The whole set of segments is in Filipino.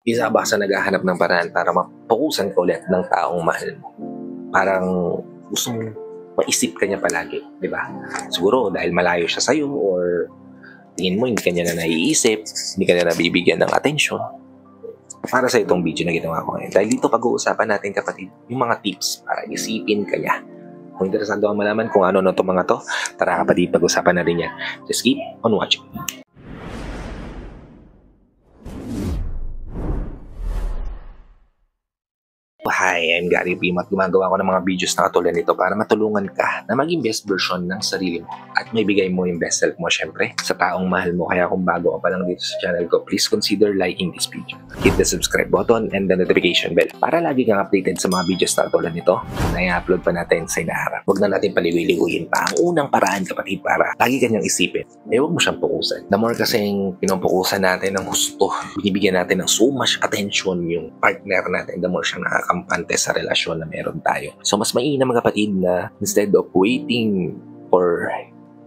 Isa ba sa naghahanap ng paraan para mapokusan ka ulit ng taong mahal mo? Parang gusto mong maisip ka niya palagi, di ba? Siguro dahil malayo siya sa'yo or tingin mo hindi ka niya na naiisip, hindi ka na nabibigyan ng atensyon. Para sa itong video na ginawa ko ngayon. Dahil dito pag-uusapan natin kapatid, yung mga tips para isipin ka niya. Kung interesado kang malaman kung ano itong mga to, tara kapatid, pag-usapan natin yan. Just keep on watching. Hi, I'm Gary Pim at gumagawa ko ng mga videos na katulad nito para matulungan ka na maging best version ng sarili mo at may bigay mo yung best self mo syempre sa taong mahal mo. Kaya kung bago ka pa lang dito sa channel ko, please consider liking this video. Hit the subscribe button and the notification bell para lagi kang updated sa mga videos na katulad nito na i-upload pa natin sa inaharap. Huwag na natin paligoy-ligoyin pa. Ang unang paraan kapatid para lagi kanyang isipin, huwag mo siyang pukusan. The more kasing pinupukusan natin ng gusto, binibigyan natin ng so much attention yung partner natin, the more siyang nakakampante sa relasyon na meron tayo. So mas mainam mga kapatid na instead of waiting for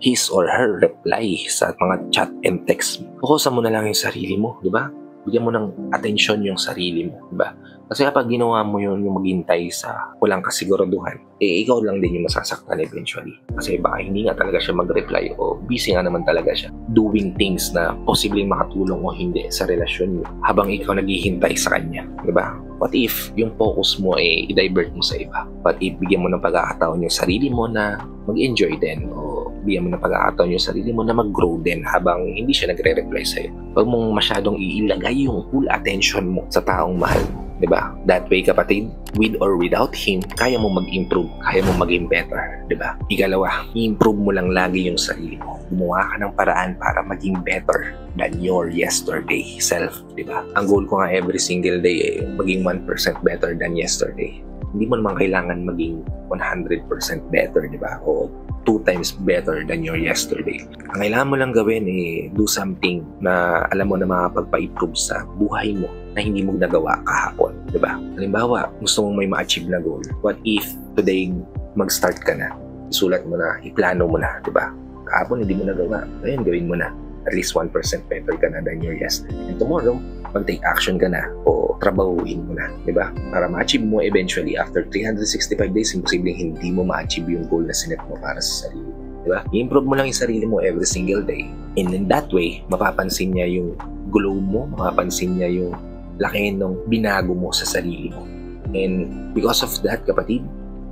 his or her reply sa mga chat and text, fokusan mo na lang yung sarili mo, di ba? Bigyan mo ng atensyon yung sarili mo, di ba? Kasi kapag ginawa mo yun, yung maghintay sa walang kasiguraduhan, ikaw lang din yung masasaktan eventually. Kasi baka hindi nga talaga siya mag-reply o busy nga naman talaga siya doing things na posibleng makatulong o hindi sa relasyon mo habang ikaw naghihintay sa kanya, di ba? What if yung focus mo i-divert mo sa iba? What if bigyan mo ng pagkakataon yung sarili mo na mag-enjoy din o bigyan mo ng pagkakataon yung sarili mo na mag-grow din habang hindi siya nagre-reply sa'yo? Huwag mong masyadong iilagay yung full attention mo sa taong mahal mo. Diba? That way kapatid, with or without him, kaya mo mag-improve, kaya mo maging better, diba? Ikalawa, i-improve mo lang lagi yung sarili mo. Gumawa ka ng paraan para maging better than your yesterday self, diba? Ang goal ko nga every single day maging 1% better than yesterday. Hindi mo naman kailangan maging 100% better, diba? O 2 times better than your yesterday. Ang kailangan mo lang gawin do something na alam mo na makapagpa-improve sa buhay mo na hindi mo nagawa kahapon, diba? Halimbawa, gusto mong may ma-achieve na goal. What if today mag-start ka na? Isulat mo na, iplano mo na, diba? Kahapon hindi mo nagawa. Ngayon gawin mo na. At least 1% better ka na than your yesterday. And tomorrow, mag-take action ka na o trabahuin mo na, diba? Para ma-achieve mo eventually after 365 days, imposibleng hindi mo ma-achieve yung goal na sinet mo para sa sarili mo, diba? I-improve mo lang yung sarili mo every single day. And in that way, mapapansin niya yung glow mo, mapapansin niya yung laki ng binago mo sa sarili mo. And because of that, kapatid,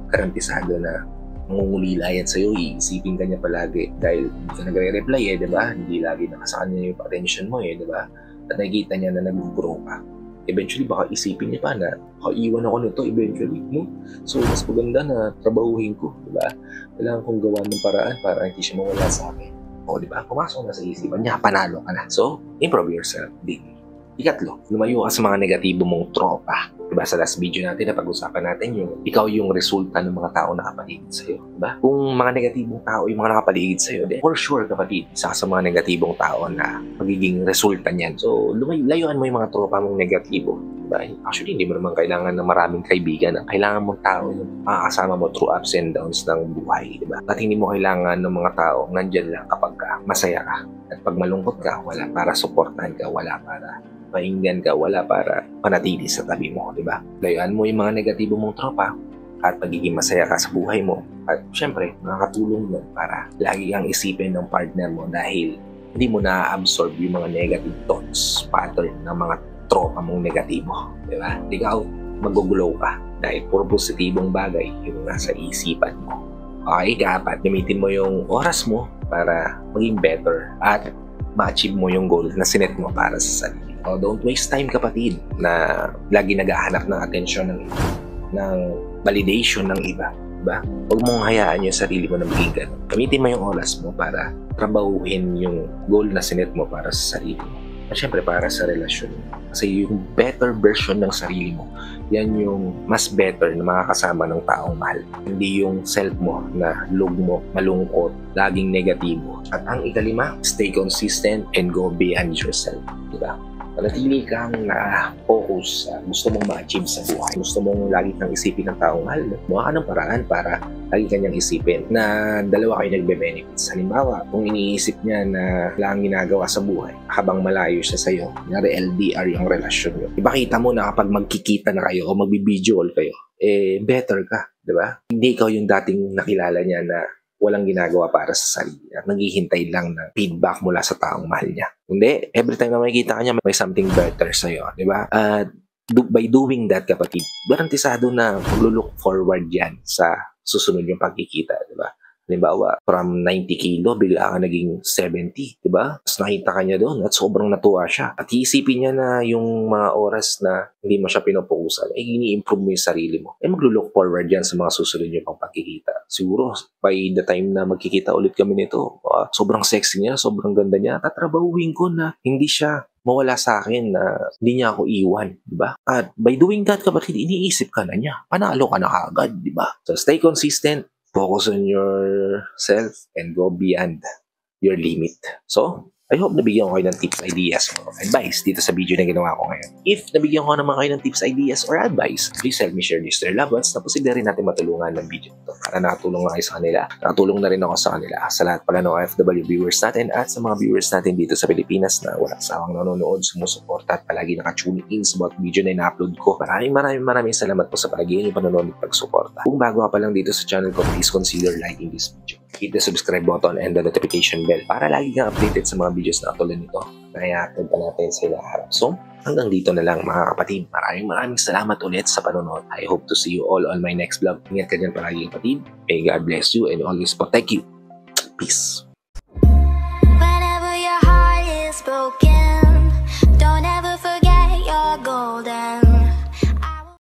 garantisado na mangungulila yan sa'yo, iisipin ka niya palagi dahil hindi ka nagre-reply diba? Hindi lagi nakasaan niya yung attention mo diba? At nakikita niya na nag-grow ka. Eventually, baka isipin niya pa na iwan ako nito eventually. No? So, mas maganda na trabahuhin ko, diba? Kailangan kong gawa ng paraan para hindi siya mawala sa akin. O, diba? Pumasok na sa isipan niya, panalo ka na. So, improve yourself daily. Ikatlo, lumayo ka sa mga negatibo mong tropa. Diba sa last video natin na pag-usapan natin yung ikaw yung resulta ng mga tao na nakapaligid sa'yo. Diba? Kung mga negatibong tao yung mga nakapaligid sa'yo, then for sure kapatid, isa sa mga negatibong tao na magiging resulta niyan. So, layuan mo yung mga tropa mong negatibo. Diba? Actually, hindi mo naman kailangan ng maraming kaibigan. Ang kailangan mong tao yung makakasama mo through ups and downs ng buhay. Diba? At hindi mo kailangan ng mga tao nandyan lang kapag masaya ka. At pag malungkot ka, wala para suportahan ka, wala para painggan ka, wala para panatili sa tabi mo, di ba? Layuan mo yung mga negatibo mong tropa at pagiging masaya ka sa buhay mo. At syempre, makakatulong yun para lagi kang isipin ng partner mo dahil hindi mo na-absorb yung mga negative thoughts, pattern ng mga tropa mong negatibo, di ba? Ikaw, mag-glow ka dahil puro positibong bagay yung nasa isipan mo. Okay, kapat, gamitin mo yung oras mo para maging better at ma-achieve mo yung goal na sinet mo para sa sarili. Don't waste time kapatid na lagi naghahanap ng atensyon ng validation ng iba. Diba? Huwag mong hayaan yung sarili mo na maging ganun. Gamitin mo yung oras mo para trabahuhin yung goal na sinet mo para sa sarili mo. At syempre para sa relasyon mo. Kasi yung better version ng sarili mo, yan yung mas better na makakasama ng taong mahal. Hindi yung self mo na lugmo, malungkot, laging negatibo. At ang ikalima, stay consistent and go beyond yourself. Diba? Manatili kang na-focus sa gusto mong ma-achieve sa buhay. Gusto mong lagi kang isipin ng taong mahal mo. Buha ka ng paraan para lagi kanyang isipin na dalawa kayo nagbe-benefits. Halimbawa, kung iniisip niya na wala kang ginagawa sa buhay habang malayo siya sa'yo, nangyari LDR yung relasyon nyo. Ipakita mo na kapag magkikita na kayo o magbi-video call kayo, better ka, di ba? Hindi ikaw yung dating nakilala niya na walang ginagawa para sa sarili at naghihintay lang ng feedback mula sa taong mahal niya. Hindi, every time na makikita ka niya, may something better sa'yo, di ba? By doing that, kapatid, garantisado na mag-look forward yan sa susunod yung pagkikita, di ba? Halimbawa, from 90 kilo, bigla ka naging 70, di ba? Tapos nakita ka niya doon at sobrang natuwa siya. At iisipin niya na yung mga oras na hindi mo siya pinupukusan, ini-improve mo yung sarili mo. Maglo-look forward yan sa mga susunod yung pang pagkikita. Siguro, by the time na magkikita ulit kami nito, sobrang sexy niya, sobrang ganda niya. Tatrabahuin ko na hindi siya mawala sa akin na hindi niya ako iwan, di ba? At by doing that, kapatid, iniisip ka na niya. Panalo ka na kagad, di ba? So stay consistent. Focus on yourself and go beyond your limit. So, I hope nabigyan ko kayo ng tips, ideas, or advice dito sa video na ginawa ko ngayon. If nabigyan ko naman kayo ng tips, ideas, or advice, please help me share this to your loved ones na posible rin natin matulungan ng video ito para nakatulong na kayo sa kanila. Nakatulong na rin ako sa kanila. Sa lahat pala ng OFW viewers natin at sa mga viewers natin dito sa Pilipinas na walang sawang nanonood, sumusuporta at palagi nakatune in sa mga video na ina-upload ko. Maraming salamat po sa palagi yung panonood at pagsuporta. Kung bago ka pa lang dito sa channel ko, please consider liking this video. Hit the subscribe button and the notification bell para lagi kang updated sa mga videos na tulad nito na i-upload pa natin sa ilaharap. So, hanggang dito na lang mga kapatid. Maraming salamat ulit sa panonood. I hope to see you all on my next vlog. Ingat ka dyan palagi kapatid. May God bless you and always protect you. Peace. Whenever your heart is broken